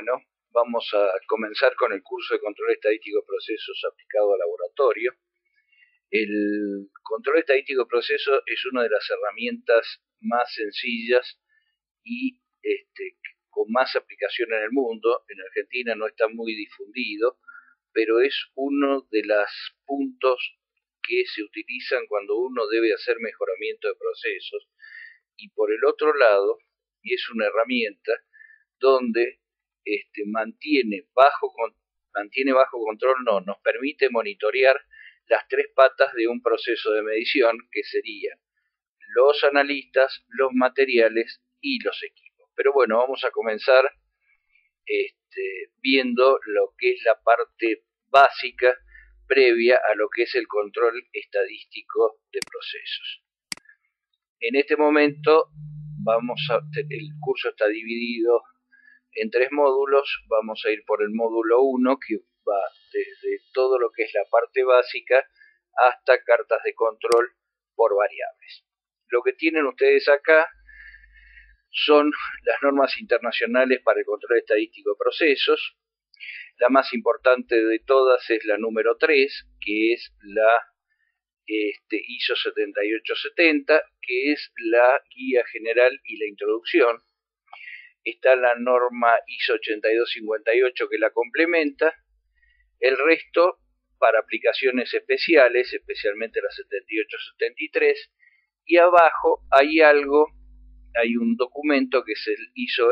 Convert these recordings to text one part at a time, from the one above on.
Bueno, vamos a comenzar con el curso de control estadístico de procesos aplicado al laboratorio. El control estadístico de procesos es una de las herramientas más sencillas y con más aplicación en el mundo. En Argentina no está muy difundido, pero es uno de los puntos que se utilizan cuando uno debe hacer mejoramiento de procesos. Y por el otro lado, es una herramienta donde mantiene bajo control, nos permite monitorear las tres patas de un proceso de medición, que serían los analistas, los materiales y los equipos. Pero bueno, vamos a comenzar viendo lo que es la parte básica previa a lo que es el control estadístico de procesos. En este momento el curso está dividido en 3 módulos. Vamos a ir por el módulo 1, que va desde todo lo que es la parte básica hasta cartas de control por variables. Lo que tienen ustedes acá son las normas internacionales para el control estadístico de procesos. La más importante de todas es la número 3, que es la ISO 7870, que es la guía general y la introducción. Está la norma ISO 8258 que la complementa. El resto para aplicaciones especiales, especialmente la 7873. Y abajo hay un documento que es el ISO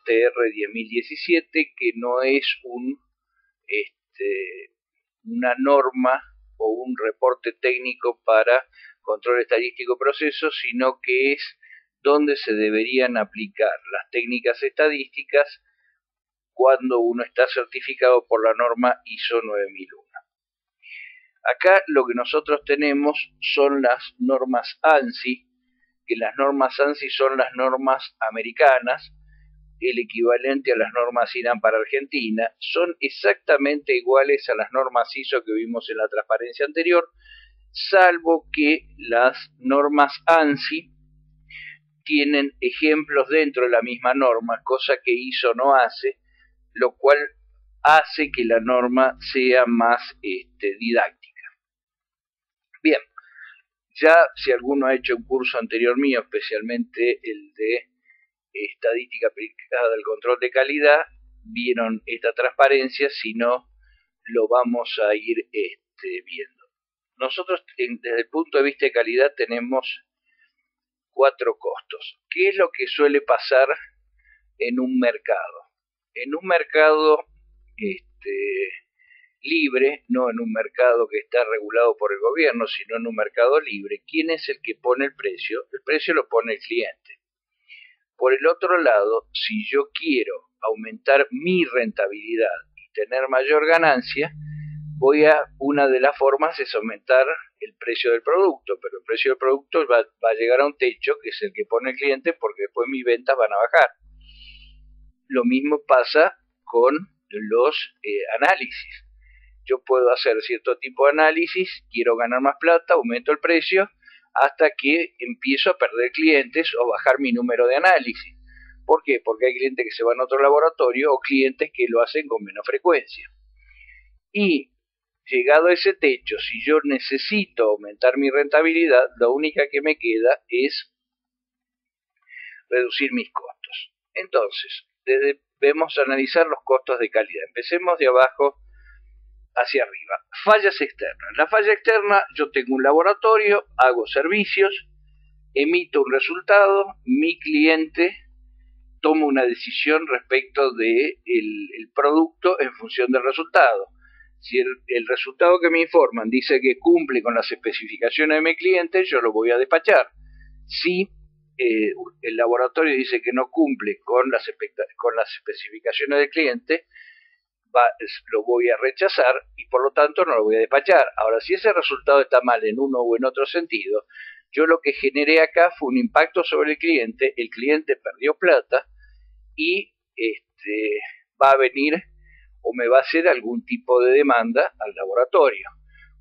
TR 10017, que no es una norma o un reporte técnico para control estadístico de procesos, sino que es donde se deberían aplicar las técnicas estadísticas cuando uno está certificado por la norma ISO 9001. Acá lo que nosotros tenemos son las normas ANSI, que las normas ANSI son las normas americanas, el equivalente a las normas IRAM para Argentina. Son exactamente iguales a las normas ISO que vimos en la transparencia anterior, salvo que las normas ANSI tienen ejemplos dentro de la misma norma, cosa que ISO no hace, lo cual hace que la norma sea más didáctica. Bien, ya si alguno ha hecho un curso anterior mío, especialmente el de estadística aplicada al control de calidad, vieron esta transparencia. Si no, lo vamos a ir viendo. Nosotros, desde el punto de vista de calidad, tenemos 4 costos. ¿Qué es lo que suele pasar en un mercado? En un mercado libre, no en un mercado que está regulado por el gobierno, sino en un mercado libre, ¿quién es el que pone el precio? El precio lo pone el cliente. Por el otro lado, si yo quiero aumentar mi rentabilidad y tener mayor ganancia, una de las formas es aumentar el precio del producto, pero el precio del producto va a llegar a un techo, que es el que pone el cliente, porque después mis ventas van a bajar. Lo mismo pasa con los análisis. Yo puedo hacer cierto tipo de análisis, quiero ganar más plata, aumento el precio, hasta que empiezo a perder clientes o bajar mi número de análisis. ¿Por qué? Porque hay clientes que se van a otro laboratorio o clientes que lo hacen con menos frecuencia. Y llegado a ese techo, si yo necesito aumentar mi rentabilidad, la única que me queda es reducir mis costos. Entonces, debemos analizar los costos de calidad. Empecemos de abajo hacia arriba. Fallas externas. La falla externa, yo tengo un laboratorio, hago servicios, emito un resultado, mi cliente toma una decisión respecto del producto en función del resultado. Si el resultado que me informan dice que cumple con las especificaciones de mi cliente, yo lo voy a despachar. Si el laboratorio dice que no cumple con las especificaciones del cliente, lo voy a rechazar y por lo tanto no lo voy a despachar. Ahora, si ese resultado está mal en uno o en otro sentido, yo lo que generé acá fue un impacto sobre el cliente perdió plata y va a venir o me va a hacer algún tipo de demanda al laboratorio.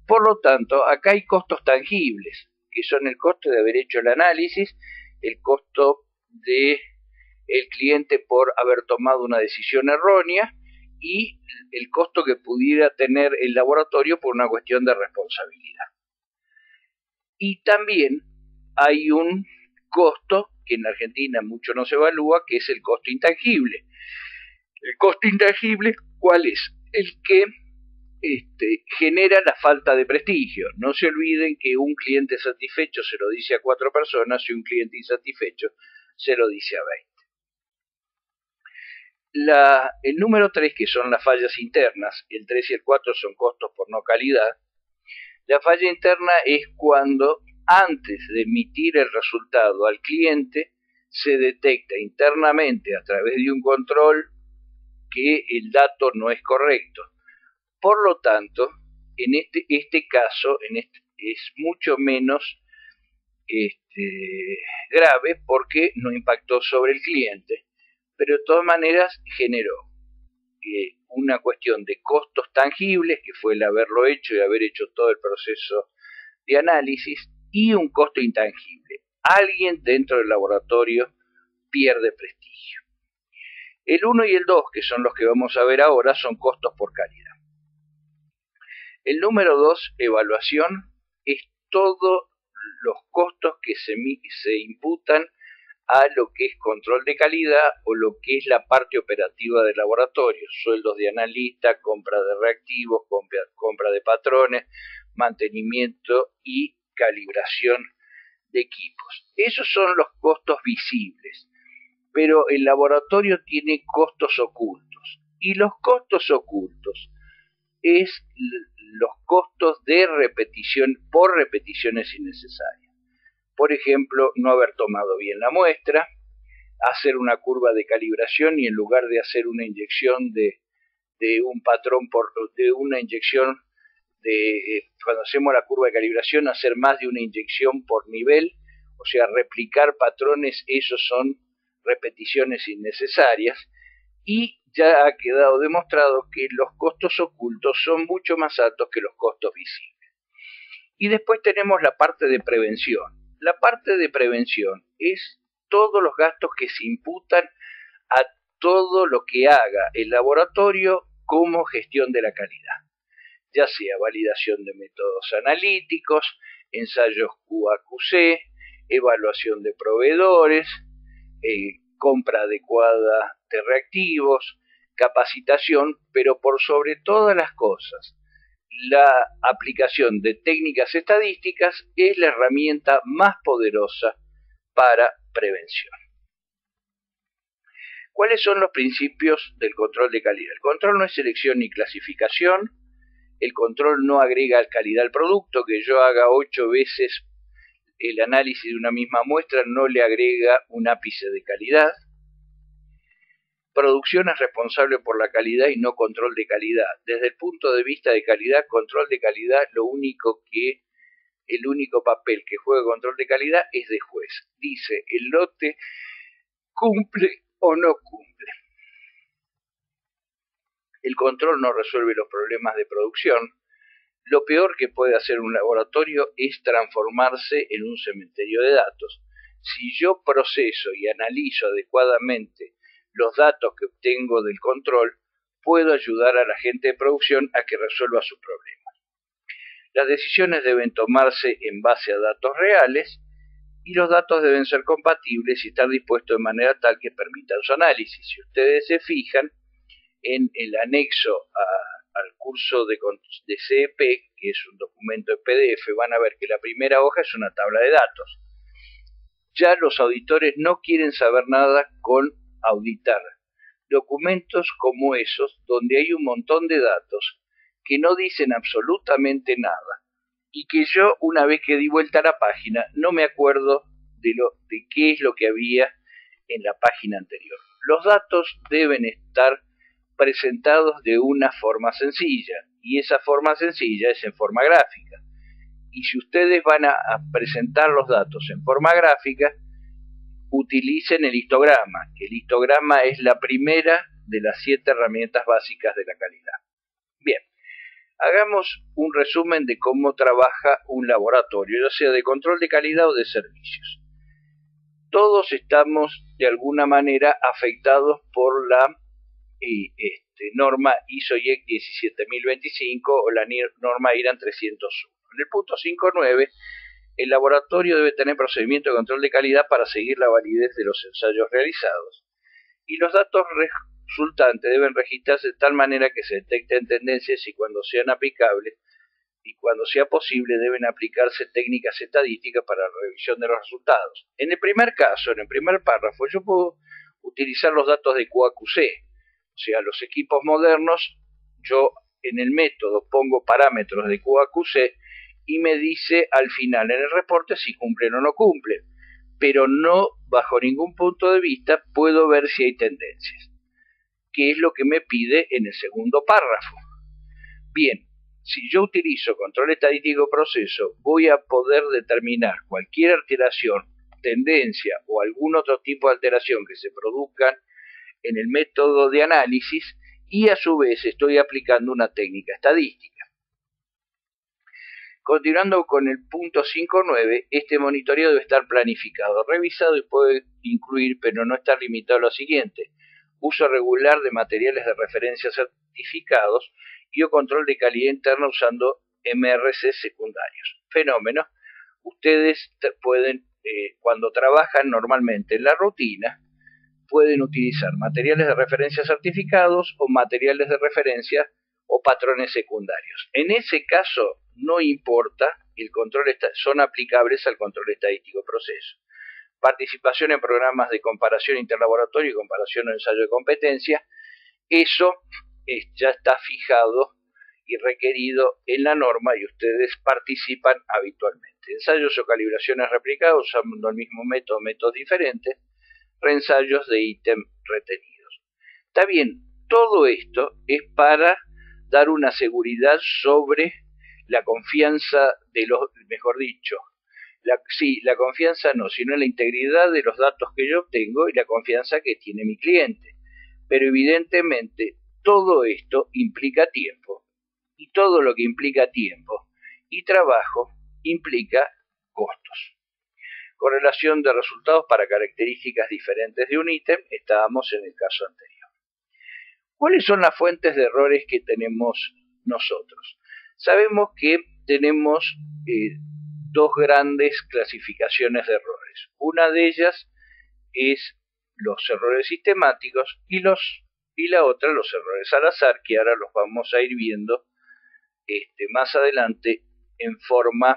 Por lo tanto, acá hay costos tangibles, que son el costo de haber hecho el análisis, el costo de el cliente por haber tomado una decisión errónea y el costo que pudiera tener el laboratorio por una cuestión de responsabilidad. Y también hay un costo que en Argentina mucho no se evalúa, que es el costo intangible. El costo intangible, ¿cuál es? El que genera la falta de prestigio. No se olviden que un cliente satisfecho se lo dice a 4 personas y un cliente insatisfecho se lo dice a 20. El número 3, que son las fallas internas, el 3 y el 4 son costos por no calidad. La falla interna es cuando antes de emitir el resultado al cliente se detecta internamente a través de un control que el dato no es correcto. Por lo tanto, en este caso es mucho menos grave porque no impactó sobre el cliente, pero de todas maneras generó una cuestión de costos tangibles, que fue el haberlo hecho y haber hecho todo el proceso de análisis, y un costo intangible. Alguien dentro del laboratorio pierde prestigio. El 1 y el 2, que son los que vamos a ver ahora, son costos por calidad. El número 2, evaluación, es todos los costos que se imputan a lo que es control de calidad o lo que es la parte operativa del laboratorio, sueldos de analista, compra de reactivos, compra de patrones, mantenimiento y calibración de equipos. Esos son los costos visibles, pero el laboratorio tiene costos ocultos, y los costos ocultos es los costos de repetición por repeticiones innecesarias. Por ejemplo, no haber tomado bien la muestra, hacer una curva de calibración y en lugar de hacer una inyección de un patrón de una inyección cuando hacemos la curva de calibración, hacer más de una inyección por nivel, o sea, replicar patrones, esos son repeticiones innecesarias, y ya ha quedado demostrado que los costos ocultos son mucho más altos que los costos visibles. Y después tenemos la parte de prevención. La parte de prevención es todos los gastos que se imputan a todo lo que haga el laboratorio como gestión de la calidad, ya sea validación de métodos analíticos, ensayos QA/QC, evaluación de proveedores, compra adecuada de reactivos, capacitación, pero por sobre todas las cosas, la aplicación de técnicas estadísticas es la herramienta más poderosa para prevención. ¿Cuáles son los principios del control de calidad? El control no es selección ni clasificación, el control no agrega calidad al producto, que yo haga 8 veces el análisis de una misma muestra no le agrega un ápice de calidad. Producción es responsable por la calidad y no control de calidad. Desde el punto de vista de calidad, control de calidad, el único papel que juega control de calidad es de juez. Dice, el lote cumple o no cumple. El control no resuelve los problemas de producción. Lo peor que puede hacer un laboratorio es transformarse en un cementerio de datos. Si yo proceso y analizo adecuadamente los datos que obtengo del control, puedo ayudar a la gente de producción a que resuelva sus problemas. Las decisiones deben tomarse en base a datos reales y los datos deben ser compatibles y estar dispuestos de manera tal que permitan su análisis. Si ustedes se fijan en el anexo al curso de CEP, que es un documento de PDF, van a ver que la primera hoja es una tabla de datos. Ya los auditores no quieren saber nada con auditar documentos como esos, donde hay un montón de datos que no dicen absolutamente nada y que yo, una vez que di vuelta a la página, no me acuerdo de qué es lo que había en la página anterior. Los datos deben estar presentados de una forma sencilla, y esa forma sencilla es en forma gráfica. Y si ustedes van a presentar los datos en forma gráfica, utilicen el histograma, que el histograma es la primera de las 7 herramientas básicas de la calidad. Bien, hagamos un resumen de cómo trabaja un laboratorio, ya sea de control de calidad o de servicios. todos estamos de alguna manera afectados por la norma ISO/IEC 17025 o la norma IRAN 301. En el punto 5.9, el laboratorio debe tener procedimiento de control de calidad para seguir la validez de los ensayos realizados. Y los datos resultantes deben registrarse de tal manera que se detecten tendencias y cuando sean aplicables y cuando sea posible deben aplicarse técnicas estadísticas para la revisión de los resultados. En el primer caso, en el primer párrafo, yo puedo utilizar los datos de QAQC, o sea, los equipos modernos, yo en el método pongo parámetros de QAQC y me dice al final en el reporte si cumplen o no cumplen, pero no bajo ningún punto de vista puedo ver si hay tendencias, que es lo que me pide en el segundo párrafo. Bien, si yo utilizo control estadístico proceso, voy a poder determinar cualquier alteración, tendencia o algún otro tipo de alteración que se produzcan en el método de análisis y a su vez estoy aplicando una técnica estadística. Continuando con el punto 5.9, este monitoreo debe estar planificado, revisado y puede incluir, pero no estar limitado a lo siguiente: uso regular de materiales de referencia certificados y o control de calidad interna usando MRC secundarios. Fenómeno: ustedes pueden, cuando trabajan normalmente en la rutina, pueden utilizar materiales de referencia certificados o materiales de referencia o patrones secundarios. En ese caso no importa, el control son aplicables al control estadístico proceso. Participación en programas de comparación interlaboratorio y comparación en ensayo de competencia, eso ya está fijado y requerido en la norma y ustedes participan habitualmente. Ensayos o calibraciones replicados usando el mismo método, métodos diferentes, reensayos de ítem retenidos. Está bien, todo esto es para dar una seguridad sobre la confianza de los, mejor dicho, la confianza no, sino la integridad de los datos que yo obtengo y la confianza que tiene mi cliente. Pero evidentemente todo esto implica tiempo y todo lo que implica tiempo y trabajo implica costos. Correlación de resultados para características diferentes de un ítem, estábamos en el caso anterior. ¿Cuáles son las fuentes de errores que tenemos nosotros? Sabemos que tenemos dos grandes clasificaciones de errores. Una de ellas es los errores sistemáticos y la otra los errores al azar, que ahora los vamos a ir viendo más adelante en forma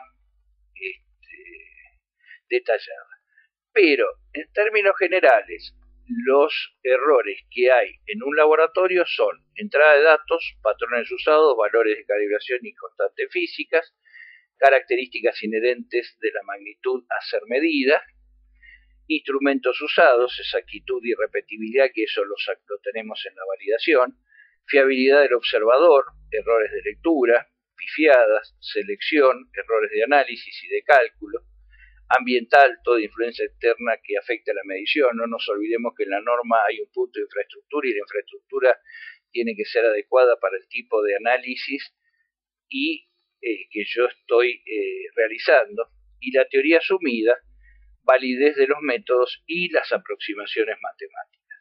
detallada. Pero en términos generales, los errores que hay en un laboratorio son entrada de datos, patrones usados, valores de calibración y constantes físicas, características inherentes de la magnitud a ser medida, instrumentos usados, exactitud y repetibilidad, que eso lo tenemos en la validación, fiabilidad del observador, errores de lectura, pifiadas, selección, errores de análisis y de cálculo, ambiental, toda influencia externa que afecte a la medición. No nos olvidemos que en la norma hay un punto de infraestructura y la infraestructura tiene que ser adecuada para el tipo de análisis y que yo estoy realizando. Y la teoría asumida, validez de los métodos y las aproximaciones matemáticas.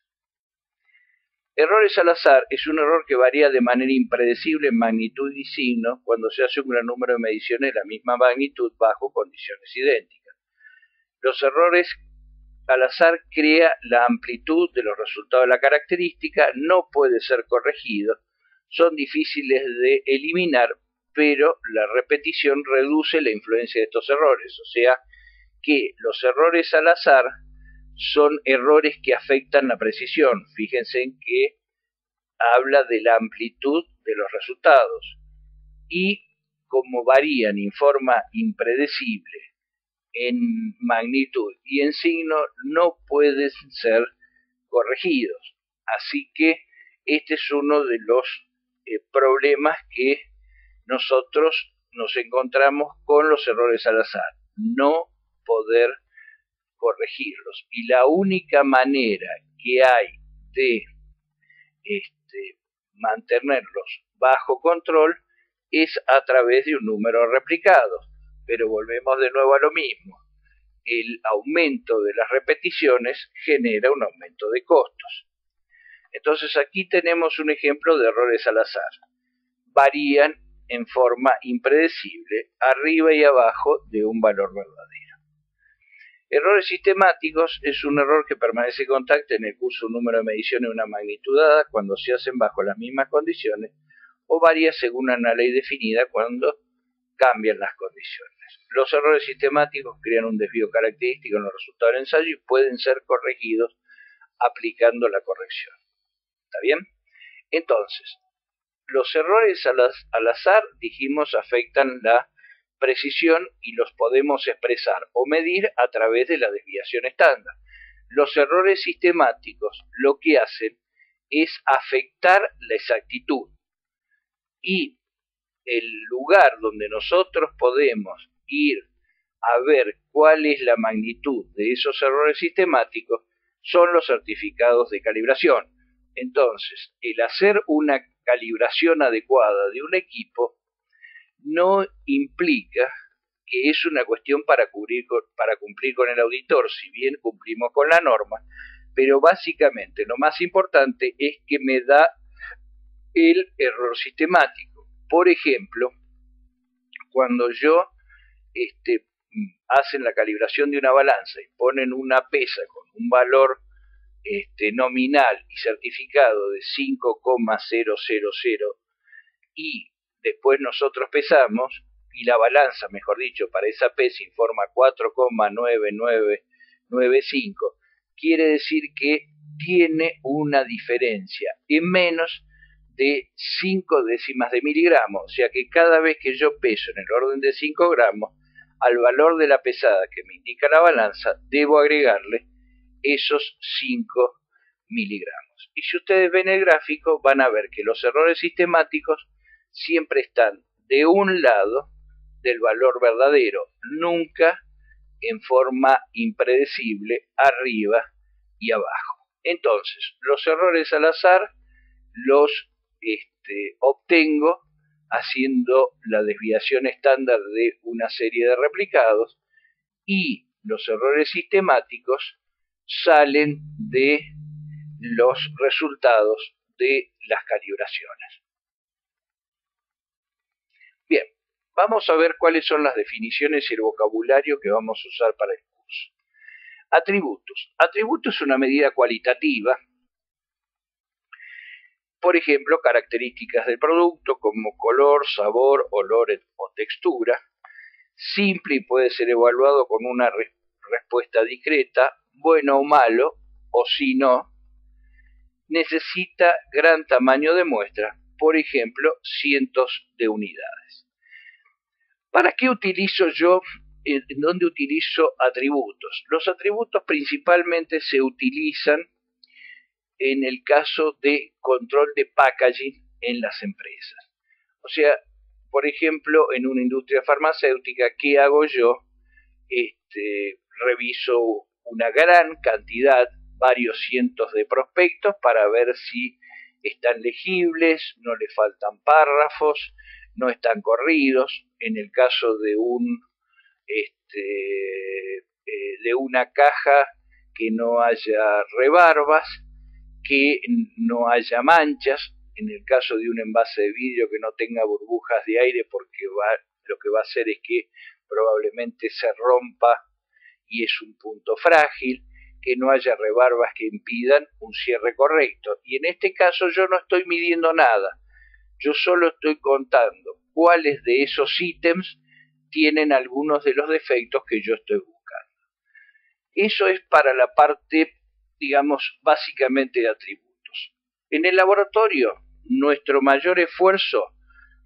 Errores al azar es un error que varía de manera impredecible en magnitud y signo cuando se hace un gran número de mediciones de la misma magnitud bajo condiciones idénticas. Los errores al azar crea la amplitud de los resultados de la característica, no puede ser corregido, son difíciles de eliminar, pero la repetición reduce la influencia de estos errores, o sea que los errores al azar son errores que afectan la precisión. Fíjense en que habla de la amplitud de los resultados y como varían en forma impredecible en magnitud y en signo, no pueden ser corregidos. Así que este es uno de los problemas que nosotros nos encontramos con los errores al azar, no poder corregirlos. Y la única manera que hay de mantenerlos bajo control es a través de un número replicado. Pero volvemos de nuevo a lo mismo. el aumento de las repeticiones genera un aumento de costos. Entonces aquí tenemos un ejemplo de errores al azar. Varían en forma impredecible, arriba y abajo de un valor verdadero. Errores sistemáticos es un error que permanece constante en el curso de un número de mediciones de una magnitud dada cuando se hacen bajo las mismas condiciones o varía según una ley definida cuando cambian las condiciones. Los errores sistemáticos crean un desvío característico en los resultados del ensayo y pueden ser corregidos aplicando la corrección. ¿Está bien? Entonces, los errores al azar, dijimos, afectan la precisión y los podemos expresar o medir a través de la desviación estándar. Los errores sistemáticos lo que hacen es afectar la exactitud y el lugar donde nosotros podemos ir a ver cuál es la magnitud de esos errores sistemáticos son los certificados de calibración. Entonces, el hacer una calibración adecuada de un equipo no implica que es una cuestión para cumplir con el auditor, si bien cumplimos con la norma, pero básicamente lo más importante es que me da el error sistemático. Por ejemplo, cuando yo hacen la calibración de una balanza y ponen una pesa con un valor nominal y certificado de 5,000 y después nosotros pesamos y la balanza, mejor dicho, para esa pesa informa 4,9995, quiere decir que tiene una diferencia en menos de 5 décimas de miligramo, o sea que cada vez que yo peso en el orden de 5 gramos, al valor de la pesada que me indica la balanza, debo agregarle esos 5 miligramos. Y si ustedes ven el gráfico, van a ver que los errores sistemáticos siempre están de un lado del valor verdadero, nunca en forma impredecible arriba y abajo. Entonces, los errores al azar los obtengo haciendo la desviación estándar de una serie de replicados y los errores sistemáticos salen de los resultados de las calibraciones. Bien, vamos a ver cuáles son las definiciones y el vocabulario que vamos a usar para el curso. Atributos. Atributo es una medida cualitativa. Por ejemplo, características del producto como color, sabor, olor o textura. Simple y puede ser evaluado con una respuesta discreta, bueno o malo, o si no, necesita gran tamaño de muestra, por ejemplo, cientos de unidades. ¿Para qué utilizo yo, dónde utilizo atributos? Los atributos principalmente se utilizan en el caso de control de packaging en las empresas. O sea, por ejemplo, en una industria farmacéutica, ¿qué hago yo? Reviso una gran cantidad, varios cientos de prospectos para ver si están legibles, no le faltan párrafos, no están corridos. En el caso de una caja, que no haya rebarbas, que no haya manchas. En el caso de un envase de vidrio, que no tenga burbujas de aire, porque lo que va a hacer es que probablemente se rompa y es un punto frágil, que no haya rebarbas que impidan un cierre correcto. Y en este caso yo no estoy midiendo nada, yo solo estoy contando cuáles de esos ítems tienen algunos de los defectos que yo estoy buscando. Eso es para la parte, digamos, básicamente de atributos. En el laboratorio, nuestro mayor esfuerzo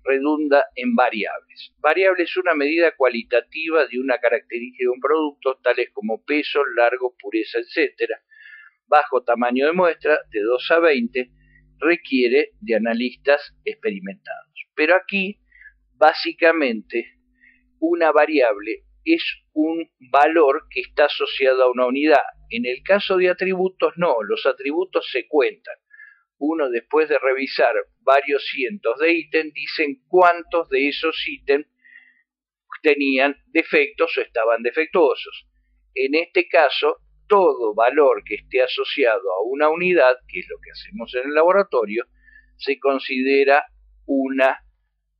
redunda en variables. Variable es una medida cualitativa de una característica de un producto, tales como peso, largo, pureza, etc. Bajo tamaño de muestra, de 2 a 20, requiere de analistas experimentados. Pero aquí, básicamente, una variable es un valor que está asociado a una unidad. En el caso de atributos, no, los atributos se cuentan. Uno, después de revisar varios cientos de ítems, dicen cuántos de esos ítems tenían defectos o estaban defectuosos. En este caso, todo valor que esté asociado a una unidad, que es lo que hacemos en el laboratorio, se considera una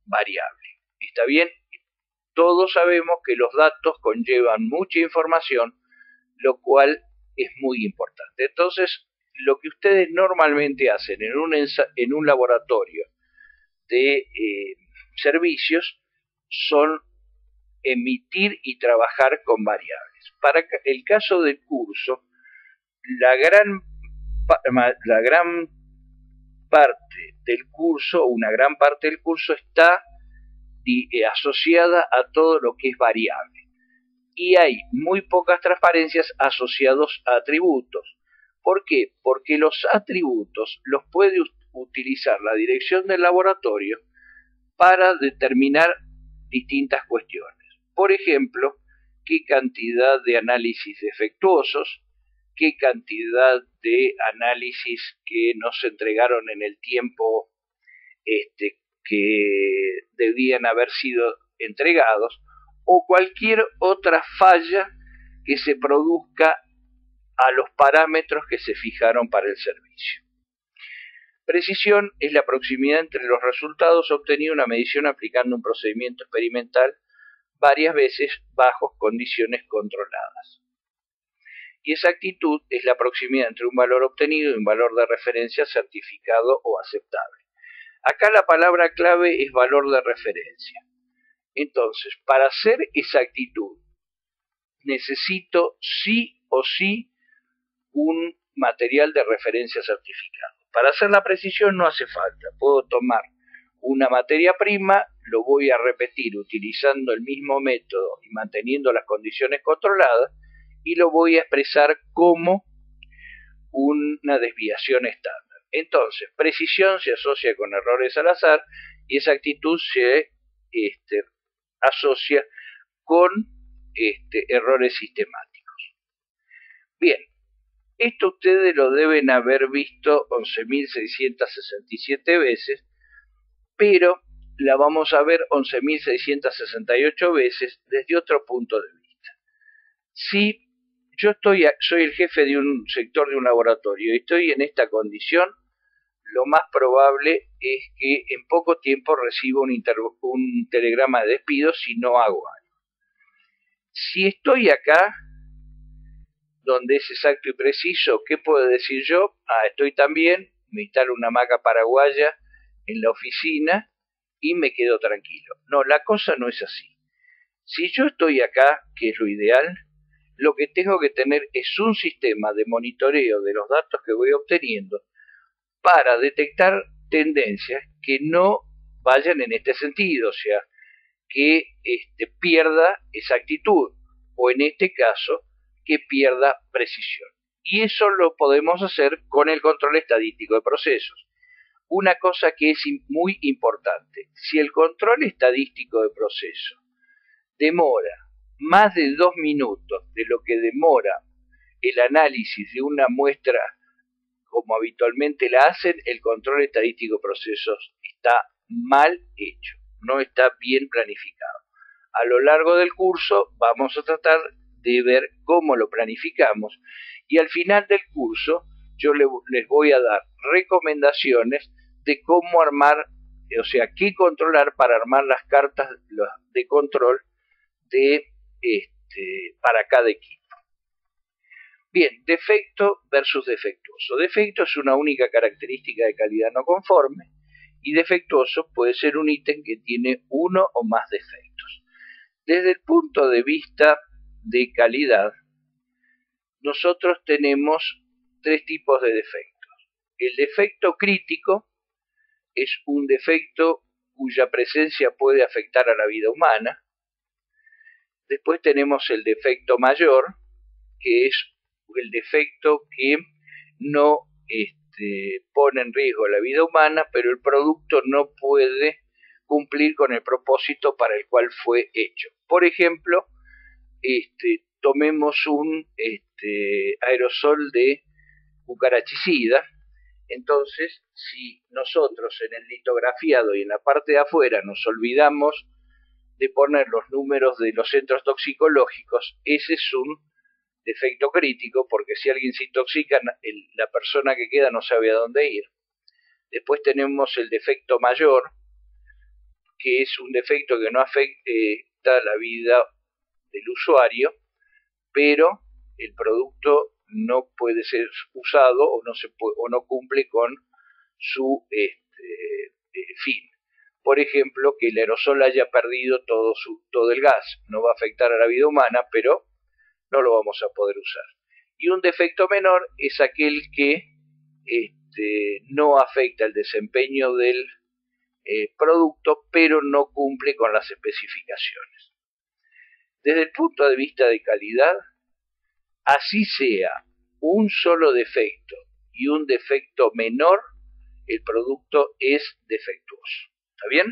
variable. ¿Está bien? Todos sabemos que los datos conllevan mucha información, lo cual es muy importante. Entonces, lo que ustedes normalmente hacen en un laboratorio de servicios son emitir y trabajar con variables. Para el caso del curso, la gran parte del curso, una gran parte del curso está asociada a todo lo que es variable. Y hay muy pocas transparencias asociados a atributos. ¿Por qué? Porque los atributos los puede utilizar la dirección del laboratorio para determinar distintas cuestiones. Por ejemplo, qué cantidad de análisis defectuosos, qué cantidad de análisis que no se entregaron en el tiempo que debían haber sido entregados, o cualquier otra falla que se produzca a los parámetros que se fijaron para el servicio. Precisión es la proximidad entre los resultados obtenidos en una medición aplicando un procedimiento experimental varias veces bajo condiciones controladas. Y exactitud es la proximidad entre un valor obtenido y un valor de referencia certificado o aceptable. Acá la palabra clave es valor de referencia. Entonces, para hacer exactitud, necesito sí o sí un material de referencia certificado. Para hacer la precisión no hace falta. Puedo tomar una materia prima, lo voy a repetir utilizando el mismo método y manteniendo las condiciones controladas, y lo voy a expresar como una desviación estándar. Entonces, precisión se asocia con errores al azar y exactitud se asocia con errores sistemáticos. Bien, esto ustedes lo deben haber visto 11.667 veces, pero la vamos a ver 11.668 veces desde otro punto de vista. Si yo soy el jefe de un sector de un laboratorio y estoy en esta condición, lo más probable es que en poco tiempo reciba un telegrama de despido si no hago algo. Si estoy acá, donde es exacto y preciso, ¿qué puedo decir yo? Estoy tan bien, me instalo una hamaca paraguaya en la oficina y me quedo tranquilo. No, la cosa no es así. Si yo estoy acá, que es lo ideal, lo que tengo que tener es un sistema de monitoreo de los datos que voy obteniendo para detectar tendencias que no vayan en este sentido, o sea, que pierda exactitud, o en este caso, que pierda precisión. Y eso lo podemos hacer con el control estadístico de procesos. Una cosa que es muy importante, si el control estadístico de proceso demora más de 2 minutos de lo que demora el análisis de una muestra como habitualmente la hacen, el control estadístico de procesos está mal hecho, no está bien planificado. A lo largo del curso vamos a tratar de ver cómo lo planificamos y al final del curso yo les voy a dar recomendaciones de cómo armar, o sea, qué controlar para armar las cartas de control para cada equipo. Bien, defecto versus defectuoso. Defecto es una única característica de calidad no conforme y defectuoso puede ser un ítem que tiene uno o más defectos. Desde el punto de vista de calidad, nosotros tenemos 3 tipos de defectos. El defecto crítico es un defecto cuya presencia puede afectar a la vida humana. Después tenemos el defecto mayor, que es el defecto que no pone en riesgo la vida humana, pero el producto no puede cumplir con el propósito para el cual fue hecho. Por ejemplo, tomemos un aerosol de cucarachicida. Entonces, si nosotros en el litografiado y en la parte de afuera nos olvidamos de poner los números de los centros toxicológicos, ese es un defecto crítico, porque si alguien se intoxica, la persona que queda no sabe a dónde ir. Después tenemos el defecto mayor, que es un defecto que no afecta la vida del usuario, pero el producto no puede ser usado o no cumple con su fin. Por ejemplo, que el aerosol haya perdido todo el gas. No va a afectar a la vida humana, pero no lo vamos a poder usar. Y un defecto menor es aquel que no afecta el desempeño del producto, pero no cumple con las especificaciones. Desde el punto de vista de calidad, así sea un solo defecto y un defecto menor, el producto es defectuoso. ¿Está bien?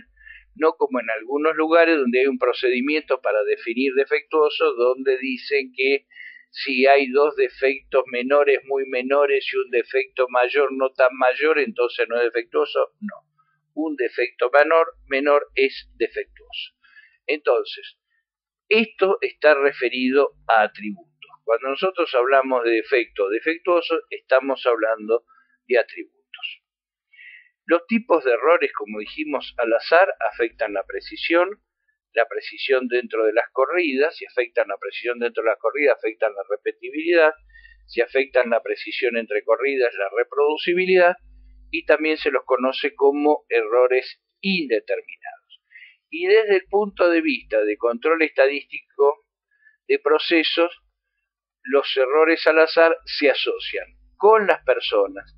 No como en algunos lugares donde hay un procedimiento para definir defectuoso, donde dicen que si hay dos defectos menores muy menores y un defecto mayor no tan mayor, entonces no es defectuoso. No. Un defecto menor es defectuoso. Entonces, esto está referido a atributos. Cuando nosotros hablamos de defecto defectuoso, estamos hablando de atributos. Los tipos de errores, como dijimos, al azar afectan la precisión dentro de las corridas. Si afectan la precisión dentro de las corridas, afectan la repetibilidad. Si afectan la precisión entre corridas, la reproducibilidad. Y también se los conoce como errores indeterminados. Y desde el punto de vista de control estadístico de procesos, los errores al azar se asocian con las personas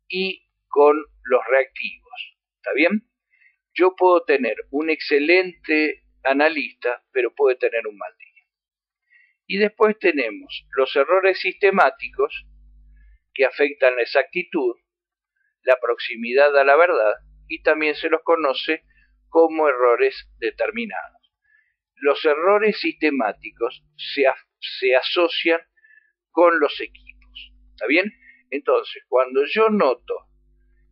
y con los reactivos. ¿Está bien? Yo puedo tener un excelente analista, pero puede tener un mal día. Y después tenemos los errores sistemáticos que afectan la exactitud, la proximidad a la verdad, y también se los conoce como errores determinados. Los errores sistemáticos se asocian con los equipos. ¿Está bien? Entonces, cuando yo noto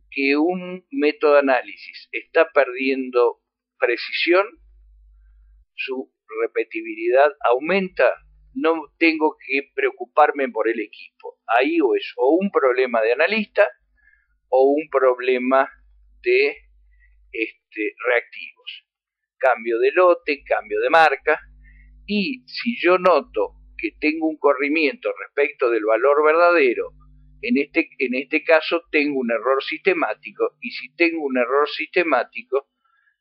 que un método de análisis está perdiendo precisión, su repetibilidad aumenta, no tengo que preocuparme por el equipo. Ahí o es o un problema de analista o un problema de reactivos. Cambio de lote, cambio de marca, y si yo noto que tengo un corrimiento respecto del valor verdadero, en este caso tengo un error sistemático, y si tengo un error sistemático,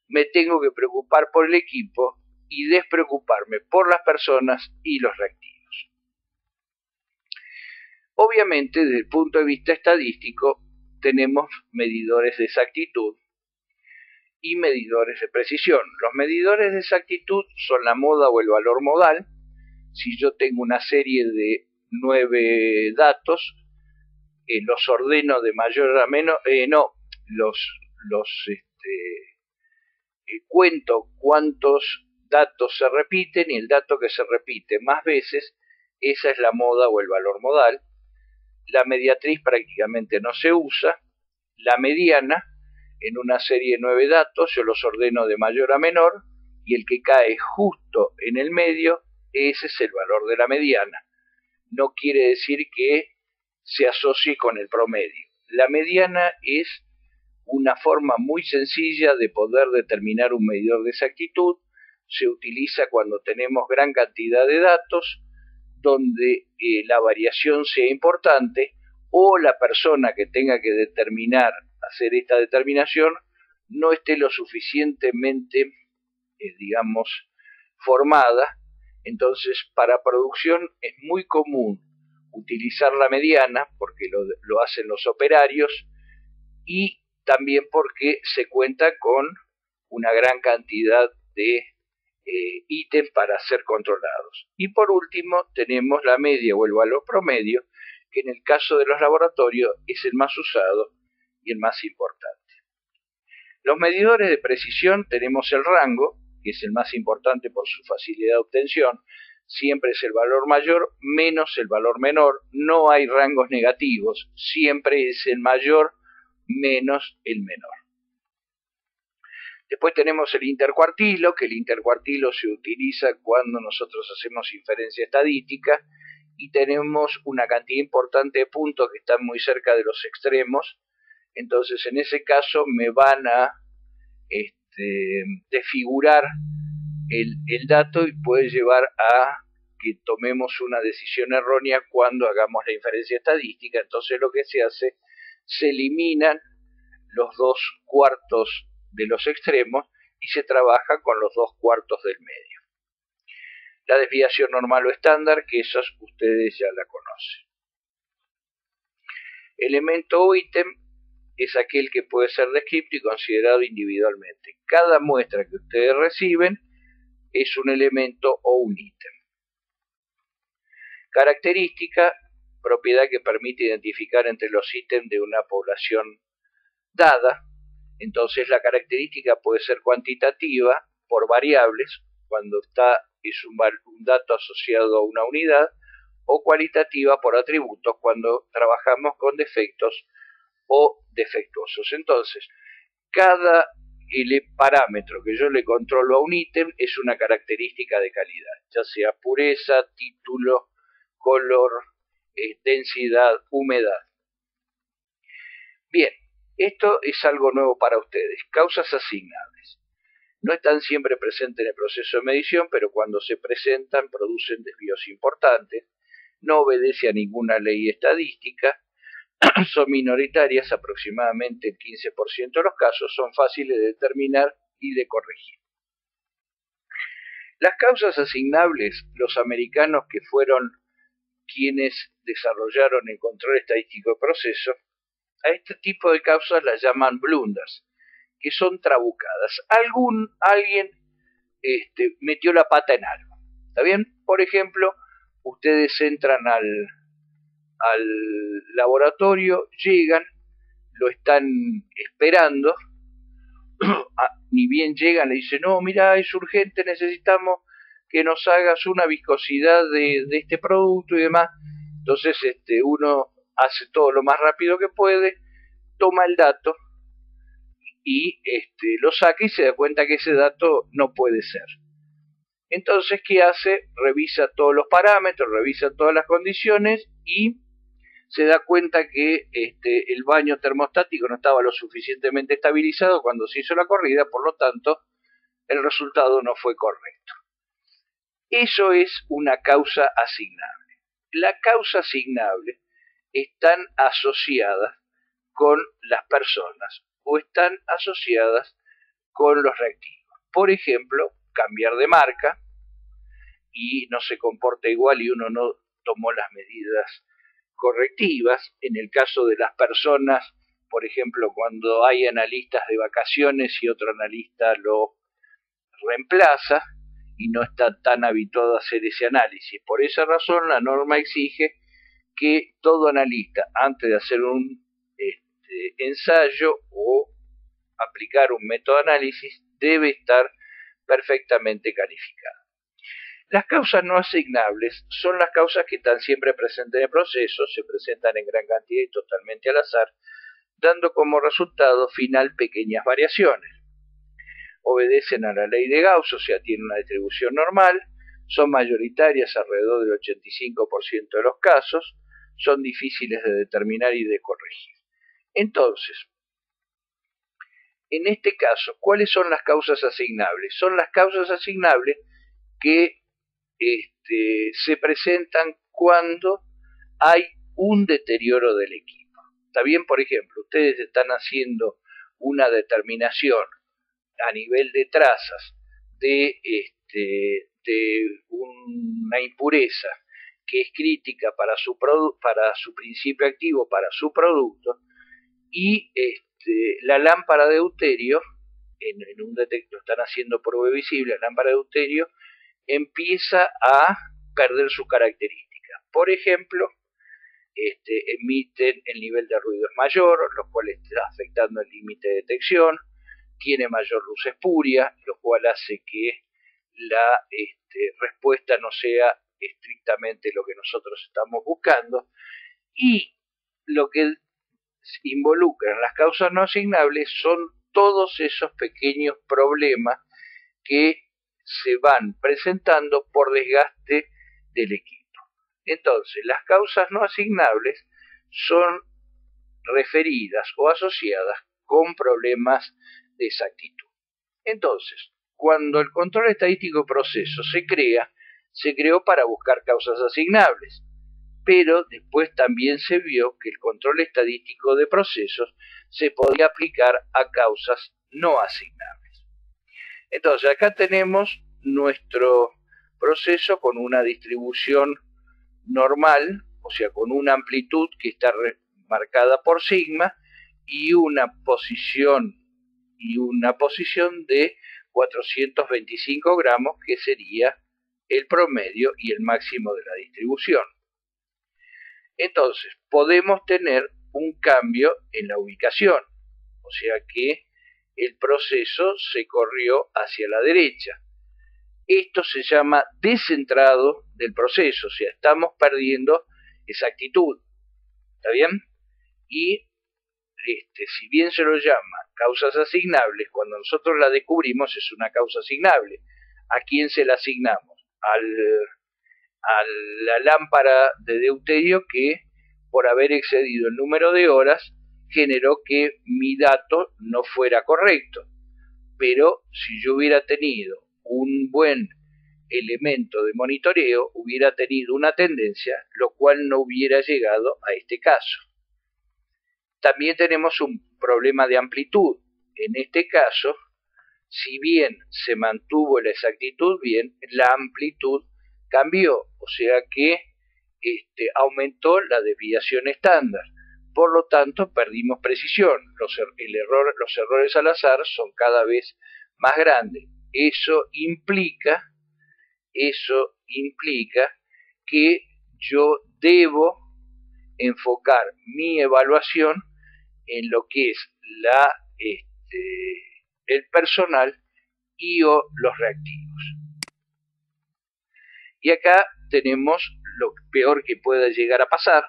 me tengo que preocupar por el equipo y despreocuparme por las personas y los reactivos. Obviamente, desde el punto de vista estadístico, tenemos medidores de exactitud y medidores de precisión. Los medidores de exactitud son la moda o el valor modal. Si yo tengo una serie de 9 datos, los ordeno de mayor a menor, cuento cuántos datos se repiten, y el dato que se repite más veces, esa es la moda o el valor modal. La mediatriz prácticamente no se usa. La mediana, en una serie de 9 datos, yo los ordeno de mayor a menor, y el que cae justo en el medio, ese es el valor de la mediana. No quiere decir que se asocie con el promedio. La mediana es una forma muy sencilla de poder determinar un medidor de exactitud. Se utiliza cuando tenemos gran cantidad de datos, donde la variación sea importante, o la persona que tenga que hacer esta determinación, no esté lo suficientemente, formada. Entonces, para producción es muy común utilizar la mediana, porque lo hacen los operarios, y también porque se cuenta con una gran cantidad de ítems para ser controlados. Y por último, tenemos la media o el valor promedio, que en el caso de los laboratorios es el más usado y el más importante. Los medidores de precisión, tenemos el rango, que es el más importante por su facilidad de obtención. Siempre es el valor mayor menos el valor menor. No hay rangos negativos, siempre es el mayor menos el menor. Después tenemos el intercuartilo, que el intercuartilo se utiliza cuando nosotros hacemos inferencia estadística, y tenemos una cantidad importante de puntos que están muy cerca de los extremos. Entonces en ese caso me van a desfigurar el dato y puede llevar a que tomemos una decisión errónea cuando hagamos la inferencia estadística. Entonces lo que se hace, se eliminan los 2/4 de los extremos y se trabaja con los 2/4 del medio. La desviación normal o estándar, que esas ustedes ya la conocen. Elemento o ítem es aquel que puede ser descrito y considerado individualmente. Cada muestra que ustedes reciben es un elemento o un ítem. Característica, propiedad que permite identificar entre los ítems de una población dada. Entonces la característica puede ser cuantitativa por variables, cuando es un dato asociado a una unidad, o cualitativa por atributos, cuando trabajamos con defectos o defectuosos. Entonces, cada parámetro que yo le controlo a un ítem es una característica de calidad, ya sea pureza, título, color, densidad, humedad. Bien, esto es algo nuevo para ustedes. Causas asignables. No están siempre presentes en el proceso de medición, pero cuando se presentan producen desvíos importantes. No obedece a ninguna ley estadística. Son minoritarias, aproximadamente el 15% de los casos, son fáciles de determinar y de corregir. Las causas asignables, los americanos que fueron quienes desarrollaron el control estadístico de proceso, a este tipo de causas las llaman blunders, que son trabucadas. Alguien metió la pata en algo. ¿Está bien? Por ejemplo, ustedes entran al laboratorio, llegan, lo están esperando, ni bien llegan, le dicen, no, mira, es urgente, necesitamos que nos hagas una viscosidad de este producto y demás. Entonces uno hace todo lo más rápido que puede, toma el dato y lo saca y se da cuenta que ese dato no puede ser. Entonces, ¿qué hace? Revisa todos los parámetros, revisa todas las condiciones y se da cuenta que el baño termostático no estaba lo suficientemente estabilizado cuando se hizo la corrida, por lo tanto, el resultado no fue correcto. Eso es una causa asignable. La causa asignable están asociadas con las personas o están asociadas con los reactivos. Por ejemplo, cambiar de marca y no se comporta igual y uno no tomó las medidas correctivas. En el caso de las personas, por ejemplo, cuando hay analistas de vacaciones y otro analista lo reemplaza y no está tan habituado a hacer ese análisis. Por esa razón, la norma exige que todo analista, antes de hacer un ensayo o aplicar un método de análisis, debe estar perfectamente calificado. Las causas no asignables son las causas que están siempre presentes en el proceso, se presentan en gran cantidad y totalmente al azar, dando como resultado final pequeñas variaciones. Obedecen a la ley de Gauss, o sea, tienen una distribución normal, son mayoritarias alrededor del 85% de los casos, son difíciles de determinar y de corregir. Entonces, en este caso, ¿cuáles son las causas asignables? Son las causas asignables que se presentan cuando hay un deterioro del equipo. Está bien, por ejemplo, ustedes están haciendo una determinación a nivel de trazas de una impureza que es crítica para su principio activo, para su producto, y la lámpara de deuterio, en un detector están haciendo prueba visible, la lámpara de deuterio empieza a perder sus características. Por ejemplo, emiten el nivel de ruido es mayor, lo cual está afectando el límite de detección, tiene mayor luz espuria, lo cual hace que la respuesta no sea estrictamente lo que nosotros estamos buscando, y lo que involucran las causas no asignables son todos esos pequeños problemas que se van presentando por desgaste del equipo. Entonces, las causas no asignables son referidas o asociadas con problemas de exactitud. Entonces, cuando el control estadístico de procesos se creó para buscar causas asignables, pero después también se vio que el control estadístico de procesos se podía aplicar a causas no asignables. Entonces, acá tenemos nuestro proceso con una distribución normal, o sea, con una amplitud que está marcada por sigma y una posición de 425 gramos, que sería el promedio y el máximo de la distribución. Entonces, podemos tener un cambio en la ubicación, o sea que el proceso se corrió hacia la derecha. Esto se llama descentrado del proceso, o sea, estamos perdiendo exactitud. ¿Está bien? Y si bien se lo llama causas asignables, cuando nosotros la descubrimos es una causa asignable. ¿A quién se la asignamos? A la lámpara de deuterio que, por haber excedido el número de horas, generó que mi dato no fuera correcto. Pero si yo hubiera tenido un buen elemento de monitoreo, hubiera tenido una tendencia, lo cual no hubiera llegado a este caso. También tenemos un problema de amplitud. En este caso, si bien se mantuvo la exactitud bien, la amplitud cambió, o sea que aumentó la desviación estándar. Por lo tanto, perdimos precisión. Los errores al azar son cada vez más grandes. Eso implica que yo debo enfocar mi evaluación en lo que es el personal y o los reactivos. Y acá tenemos lo peor que pueda llegar a pasar.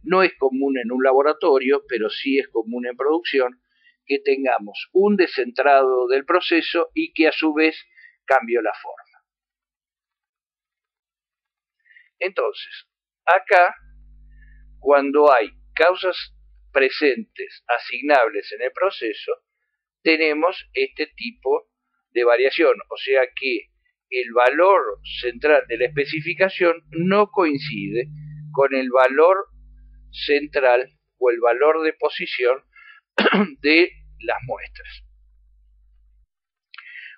No es común en un laboratorio, pero sí es común en producción, que tengamos un descentrado del proceso y que a su vez cambie la forma. Entonces, acá, cuando hay causas presentes asignables en el proceso, tenemos este tipo de variación, o sea que el valor central de la especificación no coincide con el valor central o el valor de posición de las muestras.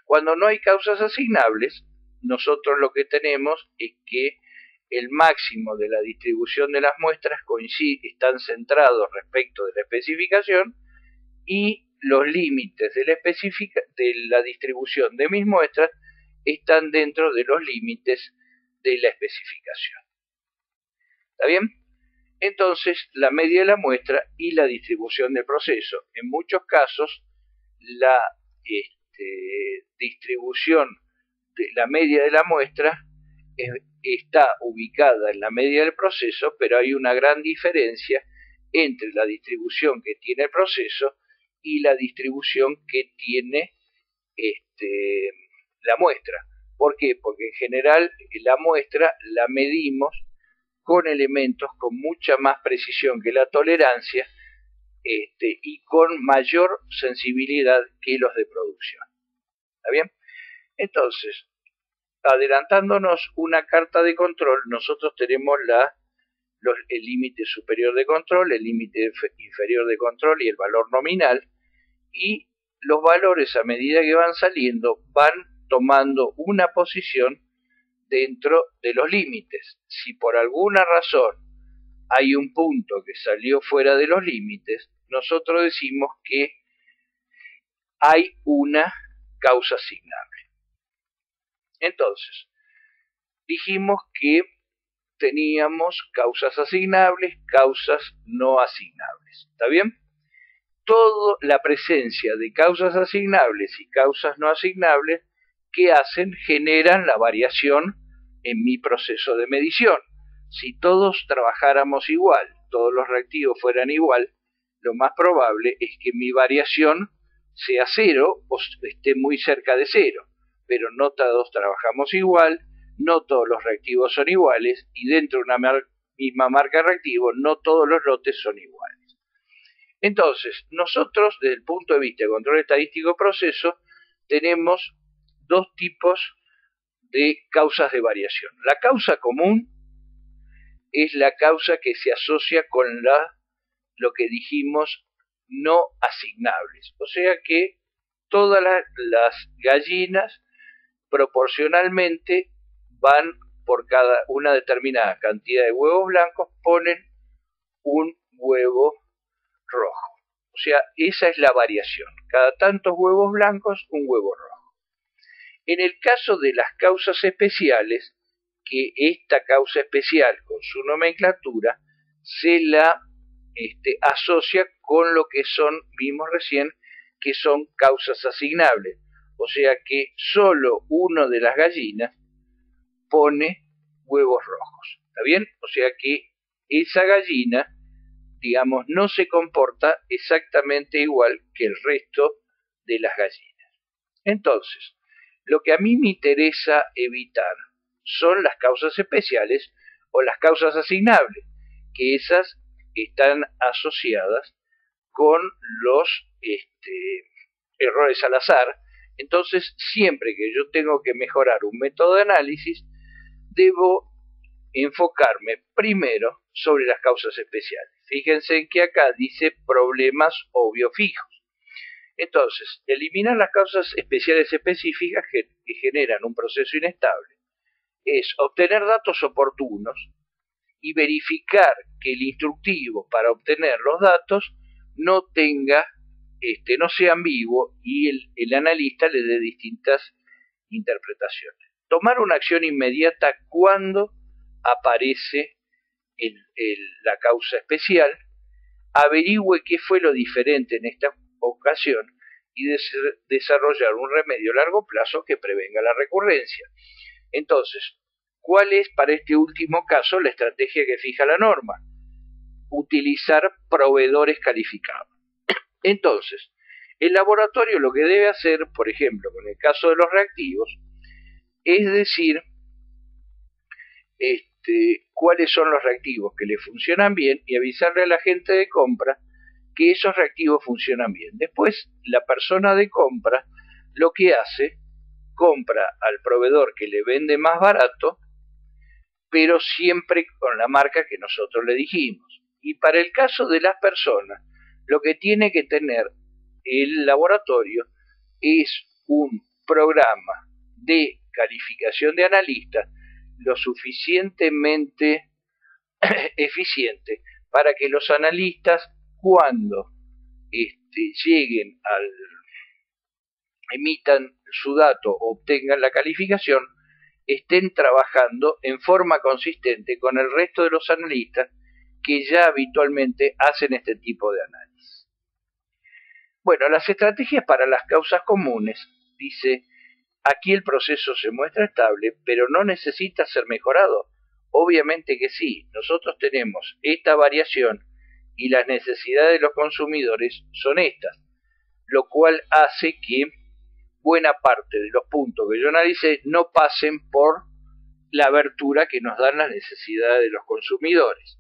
Cuando no hay causas asignables, nosotros lo que tenemos es que el máximo de la distribución de las muestras están centrados respecto de la especificación y los límites de la distribución de mis muestras están dentro de los límites de la especificación. ¿Está bien? Entonces, la media de la muestra y la distribución del proceso. En muchos casos, la distribución de la media de la muestra está ubicada en la media del proceso, pero hay una gran diferencia entre la distribución que tiene el proceso y la distribución que tiene la muestra. ¿Por qué? Porque en general la muestra la medimos con elementos con mucha más precisión que la tolerancia y con mayor sensibilidad que los de producción. ¿Está bien? Entonces, adelantándonos una carta de control, nosotros tenemos el límite superior de control, el límite inferior de control y el valor nominal, y los valores a medida que van saliendo van tomando una posición dentro de los límites. Si por alguna razón hay un punto que salió fuera de los límites, nosotros decimos que hay una causa asignable. Entonces, dijimos que teníamos causas asignables, causas no asignables. ¿Está bien? Toda la presencia de causas asignables y causas no asignables que generan la variación en mi proceso de medición. Si todos trabajáramos igual, todos los reactivos fueran igual, lo más probable es que mi variación sea cero o esté muy cerca de cero. Pero no todos trabajamos igual, no todos los reactivos son iguales y dentro de una misma marca de reactivo no todos los lotes son iguales. Entonces, nosotros desde el punto de vista de control estadístico de proceso tenemos dos tipos de causas de variación. La causa común es la causa que se asocia con lo que dijimos no asignables, o sea que todas las gallinas proporcionalmente van por cada una determinada cantidad de huevos blancos, ponen un huevo rojo. O sea, esa es la variación. Cada tantos huevos blancos, un huevo rojo. En el caso de las causas especiales, que esta causa especial con su nomenclatura se la asocia con lo que vimos recién, que son causas asignables. O sea que solo uno de las gallinas pone huevos rojos. ¿Está bien? O sea que esa gallina, digamos, no se comporta exactamente igual que el resto de las gallinas. Entonces, lo que a mí me interesa evitar son las causas especiales o las causas asignables, que esas están asociadas con los errores al azar. Entonces, siempre que yo tengo que mejorar un método de análisis, debo enfocarme primero sobre las causas especiales. Fíjense que acá dice problemas obvio fijos. Entonces, eliminar las causas especiales específicas que generan un proceso inestable es obtener datos oportunos y verificar que el instructivo para obtener los datos no sea ambiguo y el analista le dé distintas interpretaciones. Tomar una acción inmediata cuando aparece la causa especial, averigüe qué fue lo diferente en esta ocasión y desarrollar un remedio a largo plazo que prevenga la recurrencia. Entonces, ¿cuál es para este último caso la estrategia que fija la norma? Utilizar proveedores calificados. Entonces, el laboratorio lo que debe hacer, por ejemplo, con el caso de los reactivos, es decir, cuáles son los reactivos que le funcionan bien y avisarle a la gente de compra que esos reactivos funcionan bien. Después, la persona de compra lo que hace, compra al proveedor que le vende más barato, pero siempre con la marca que nosotros le dijimos. Y para el caso de las personas, lo que tiene que tener el laboratorio es un programa de calificación de analista lo suficientemente eficiente para que los analistas, cuando emitan su dato o obtengan la calificación, estén trabajando en forma consistente con el resto de los analistas que ya habitualmente hacen este tipo de análisis. Bueno, las estrategias para las causas comunes, dice, aquí el proceso se muestra estable, pero no necesita ser mejorado. Obviamente que sí, nosotros tenemos esta variación y las necesidades de los consumidores son estas, lo cual hace que buena parte de los puntos que yo analicé no pasen por la abertura que nos dan las necesidades de los consumidores.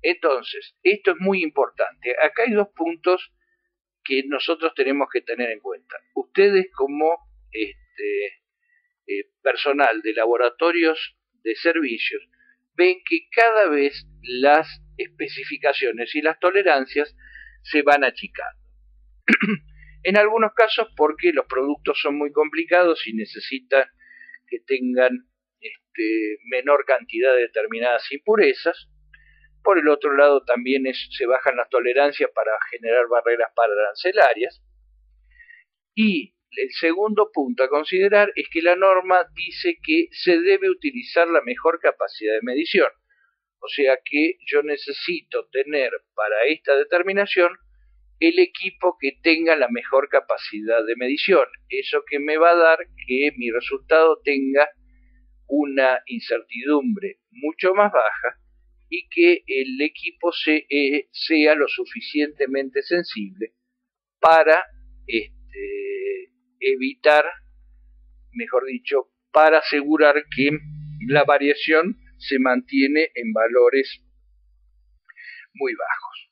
Entonces, esto es muy importante. Acá hay dos puntos que nosotros tenemos que tener en cuenta. Ustedes como personal de laboratorios de servicios ven que cada vez las especificaciones y las tolerancias se van achicando. En algunos casos porque los productos son muy complicados y necesitan que tengan menor cantidad de determinadas impurezas. Por el otro lado también se bajan las tolerancias para generar barreras arancelarias. Y el segundo punto a considerar es que la norma dice que se debe utilizar la mejor capacidad de medición. O sea que yo necesito tener para esta determinación el equipo que tenga la mejor capacidad de medición. Eso que me va a dar que mi resultado tenga una incertidumbre mucho más baja y que el equipo sea lo suficientemente sensible para evitar, mejor dicho, para asegurar que la variación se mantiene en valores muy bajos.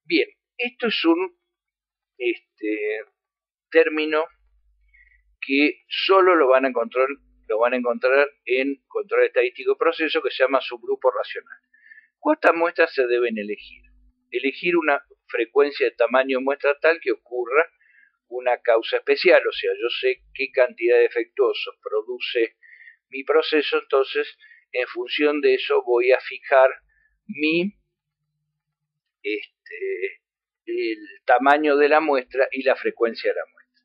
Bien, esto es un término que solo lo van a encontrar en control estadístico de proceso, que se llama subgrupo racional. ¿Cuántas muestras se deben elegir? Elegir una frecuencia de tamaño de muestra tal que ocurra una causa especial, o sea, yo sé qué cantidad de defectuosos produce mi proceso, entonces en función de eso voy a fijar el tamaño de la muestra y la frecuencia de la muestra.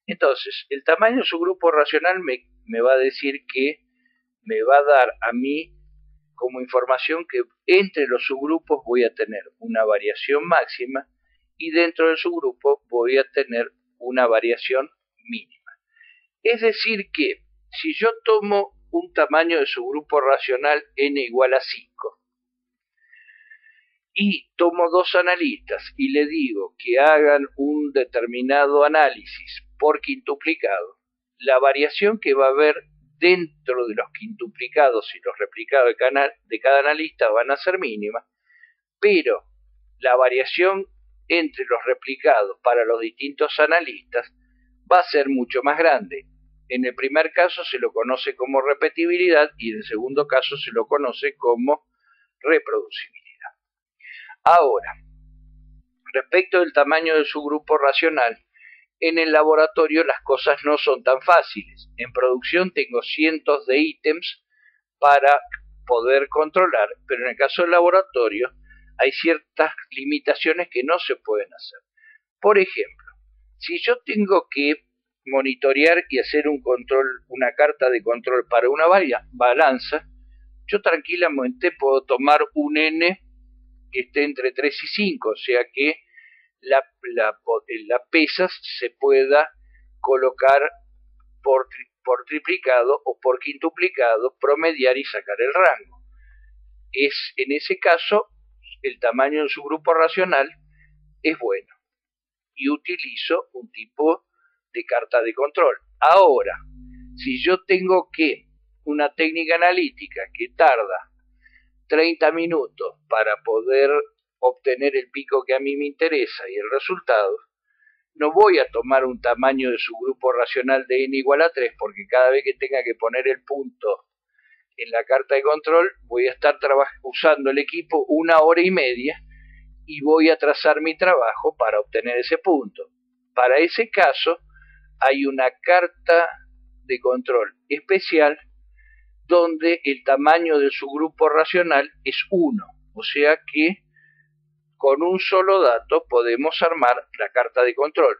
Entonces, el tamaño de su grupo racional me va a decir que me va a dar a mí como información que entre los subgrupos voy a tener una variación máxima y dentro del subgrupo voy a tener una variación mínima. Es decir que si yo tomo un tamaño de subgrupo racional n igual a 5 y tomo dos analistas y le digo que hagan un determinado análisis por quintuplicado, la variación que va a haber dentro de los quintuplicados y los replicados de cada analista van a ser mínimas, pero la variación entre los replicados para los distintos analistas va a ser mucho más grande. En el primer caso se lo conoce como repetibilidad y en el segundo caso se lo conoce como reproducibilidad. Ahora, respecto del tamaño de su grupo racional, en el laboratorio las cosas no son tan fáciles. En producción tengo cientos de ítems para poder controlar, pero en el caso del laboratorio hay ciertas limitaciones que no se pueden hacer. Por ejemplo, si yo tengo que monitorear y hacer un control, una carta de control para una balanza, yo tranquilamente puedo tomar un n que esté entre 3 y 5, o sea que la pesa se pueda colocar por triplicado o por quintuplicado, promediar y sacar el rango. En ese caso, el tamaño de su grupo racional es bueno y utilizo un tipo de carta de control. Ahora, si yo tengo una técnica analítica que tarda 30 minutos para poder obtener el pico que a mí me interesa y el resultado, no voy a tomar un tamaño de su grupo racional de n igual a 3 porque cada vez que tenga que poner el punto en la carta de control voy a estar usando el equipo 1 hora y media y voy a trazar mi trabajo para obtener ese punto. Para ese caso hay una carta de control especial donde el tamaño de su grupo racional es 1, o sea que con un solo dato podemos armar la carta de control.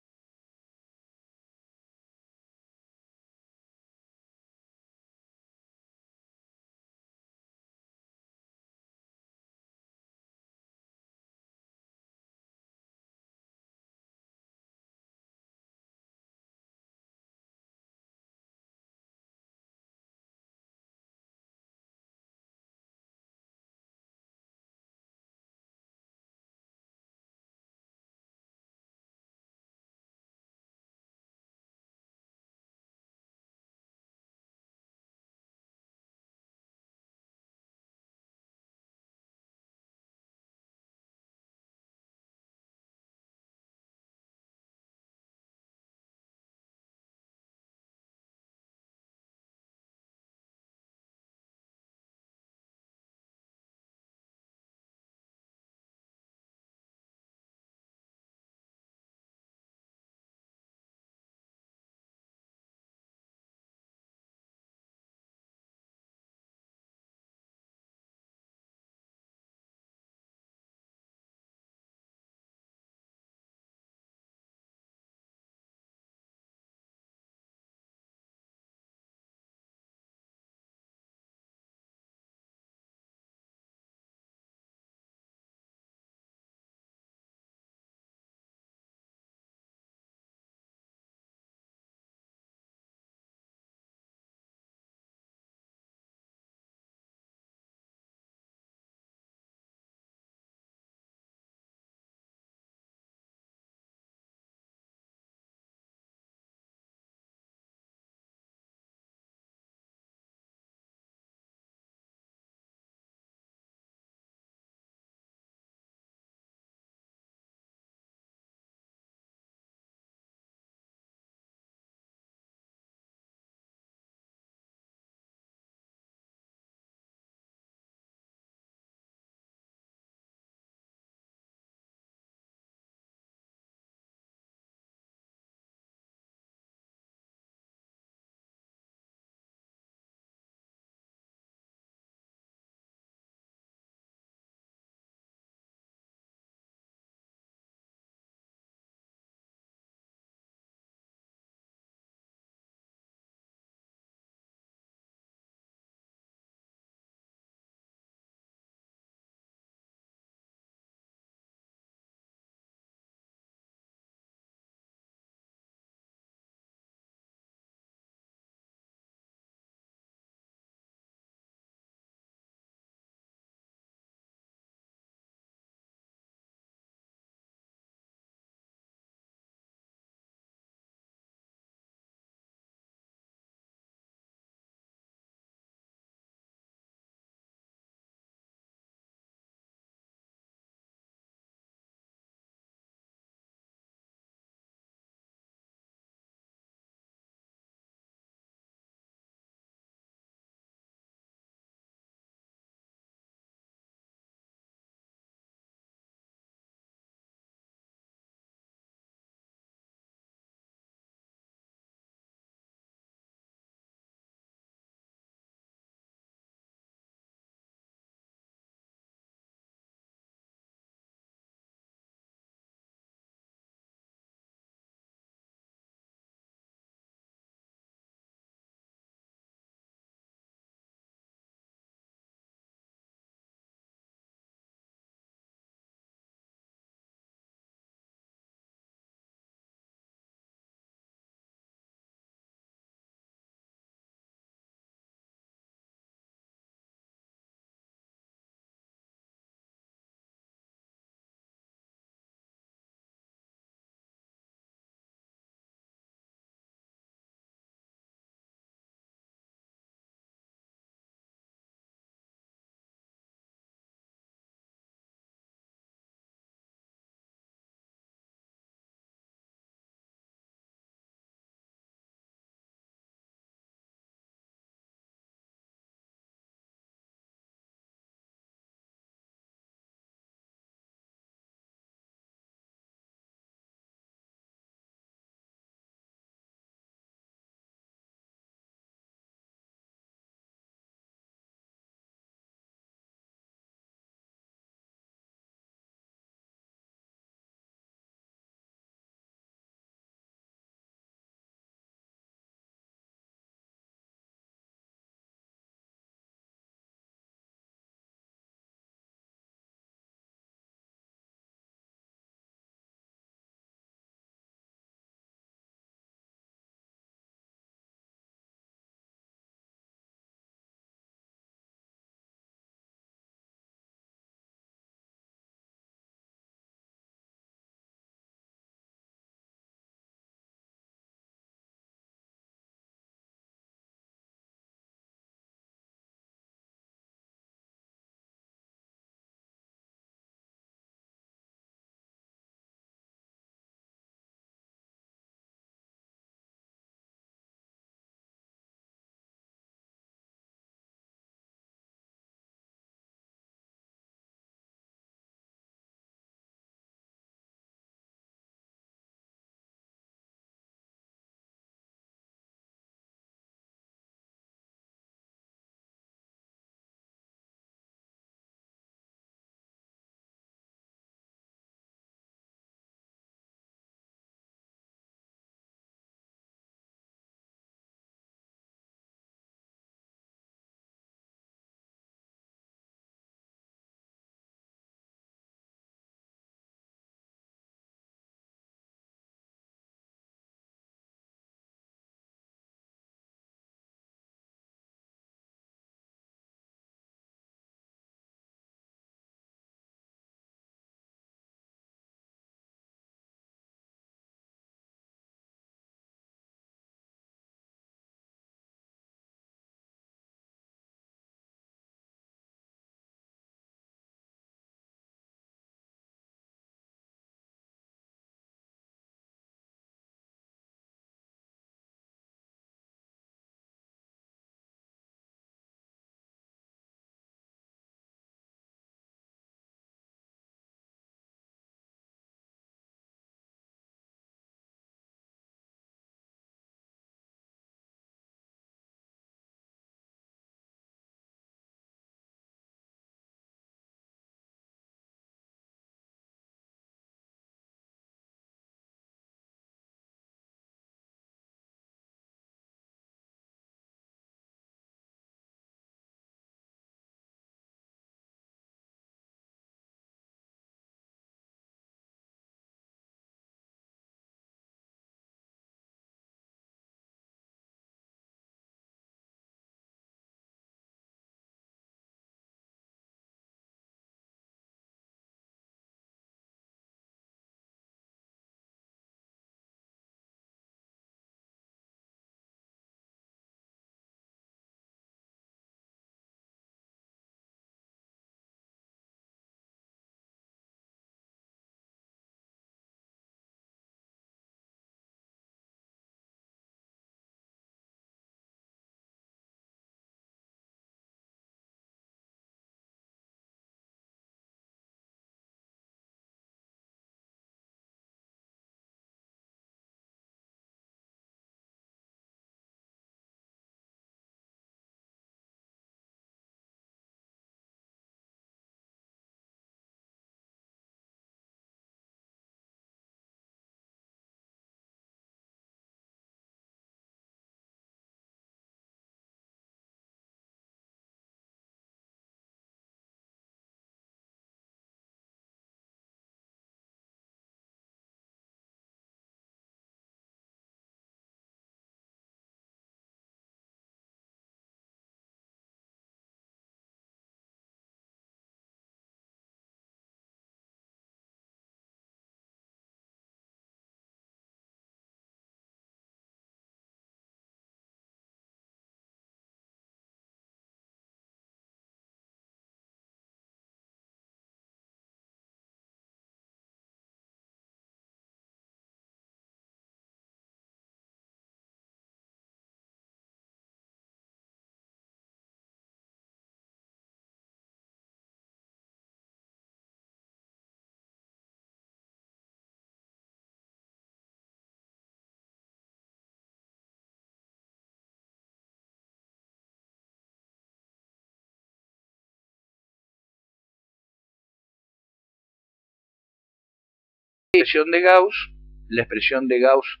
expresión de Gauss. La expresión de Gauss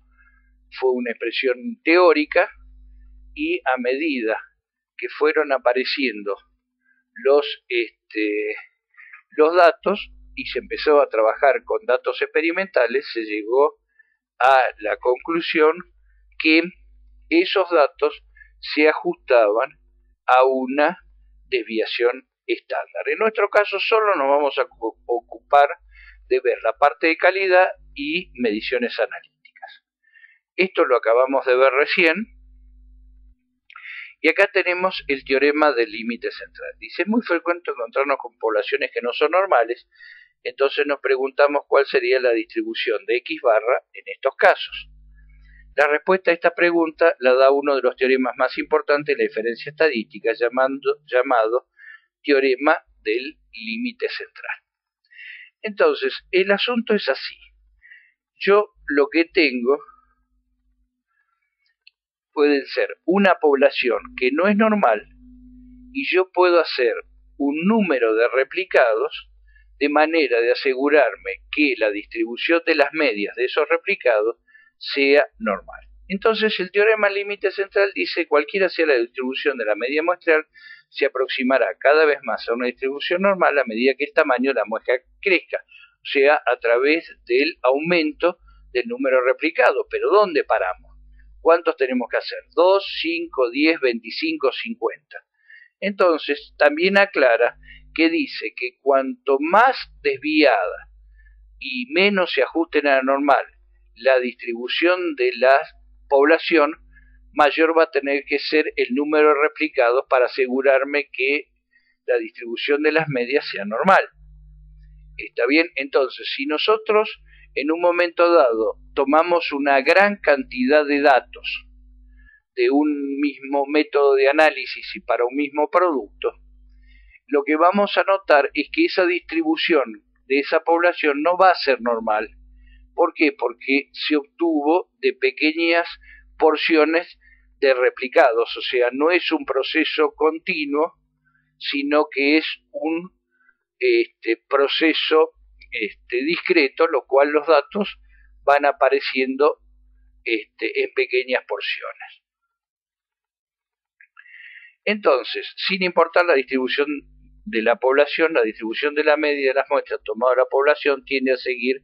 fue una expresión teórica y a medida que fueron apareciendo los datos y se empezó a trabajar con datos experimentales, se llegó a la conclusión que esos datos se ajustaban a una desviación estándar. En nuestro caso solo nos vamos a ocupar de ver la parte de calidad y mediciones analíticas. Esto lo acabamos de ver recién. Y acá tenemos el teorema del límite central. Dice, es muy frecuente encontrarnos con poblaciones que no son normales, entonces nos preguntamos cuál sería la distribución de X barra en estos casos. La respuesta a esta pregunta la da uno de los teoremas más importantes de la diferencia estadística, llamado teorema del límite central. Entonces, el asunto es así. Yo lo que tengo puede ser una población que no es normal y yo puedo hacer un número de replicados de manera de asegurarme que la distribución de las medias de esos replicados sea normal. Entonces el teorema del límite central dice cualquiera sea la distribución de la media muestral se aproximará cada vez más a una distribución normal a medida que el tamaño de la muestra crezca, o sea, a través del aumento del número de replicados. ¿Pero dónde paramos? ¿Cuántos tenemos que hacer? 2, 5, 10, 25, 50. Entonces, también aclara que dice que cuanto más desviada y menos se ajusten a la normal la distribución de la población, mayor va a tener que ser el número de replicados para asegurarme que la distribución de las medias sea normal. ¿Está bien? Entonces, si nosotros en un momento dado tomamos una gran cantidad de datos de un mismo método de análisis y para un mismo producto, lo que vamos a notar es que esa distribución de esa población no va a ser normal. ¿Por qué? Porque se obtuvo de pequeñas porciones de replicados, o sea, no es un proceso continuo, sino que es un proceso discreto, lo cual los datos van apareciendo en pequeñas porciones. Entonces, sin importar la distribución de la población, la distribución de la media de las muestras tomadas de la población tiende a seguir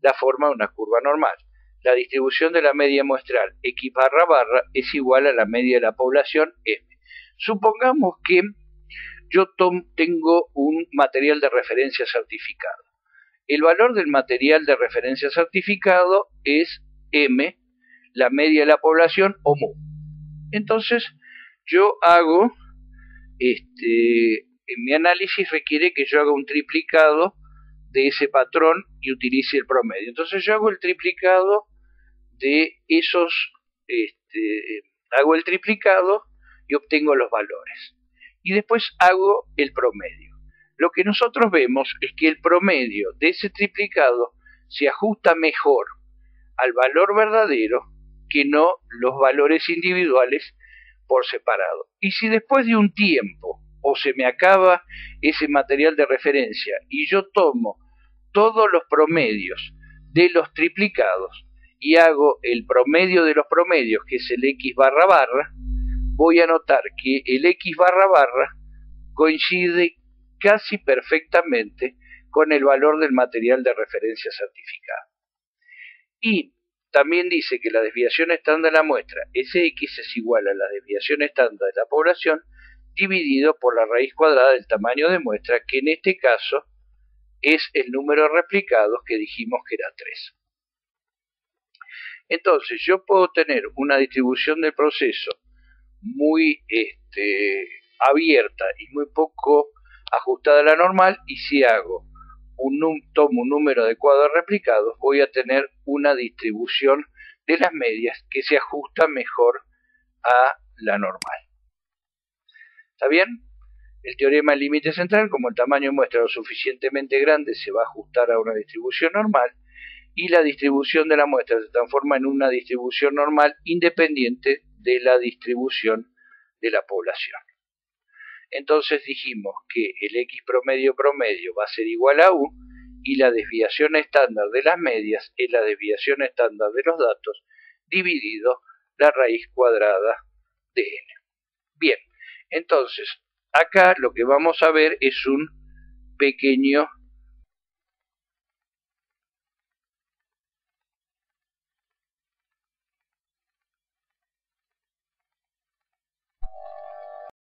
la forma de una curva normal. La distribución de la media muestral X barra barra es igual a la media de la población M. Supongamos que yo tengo un material de referencia certificado. El valor del material de referencia certificado es M, la media de la población o mu. Entonces, yo hago, en mi análisis requiere que yo haga un triplicado de ese patrón y utilice el promedio. Entonces yo hago el triplicado de esos, hago el triplicado y obtengo los valores. Y después hago el promedio. Lo que nosotros vemos es que el promedio de ese triplicado se ajusta mejor al valor verdadero que no los valores individuales por separado. Y si después de un tiempo o se me acaba ese material de referencia y yo tomo todos los promedios de los triplicados y hago el promedio de los promedios, que es el X barra barra, voy a notar que el X barra barra coincide casi perfectamente con el valor del material de referencia certificado. Y también dice que la desviación estándar de la muestra Sx es igual a la desviación estándar de la población dividido por la raíz cuadrada del tamaño de muestra, que en este caso es el número de replicados que dijimos que era 3. Entonces yo puedo tener una distribución del proceso muy abierta y muy poco ajustada a la normal, y si hago tomo un número adecuado de replicados, voy a tener una distribución de las medias que se ajusta mejor a la normal. ¿Está bien? El teorema del límite central, como el tamaño de muestra lo suficientemente grande, se va a ajustar a una distribución normal, y la distribución de la muestra se transforma en una distribución normal independiente de la distribución de la población. Entonces dijimos que el X promedio va a ser igual a U, y la desviación estándar de las medias es la desviación estándar de los datos dividido la raíz cuadrada de n. Bien, entonces acá lo que vamos a ver es un pequeño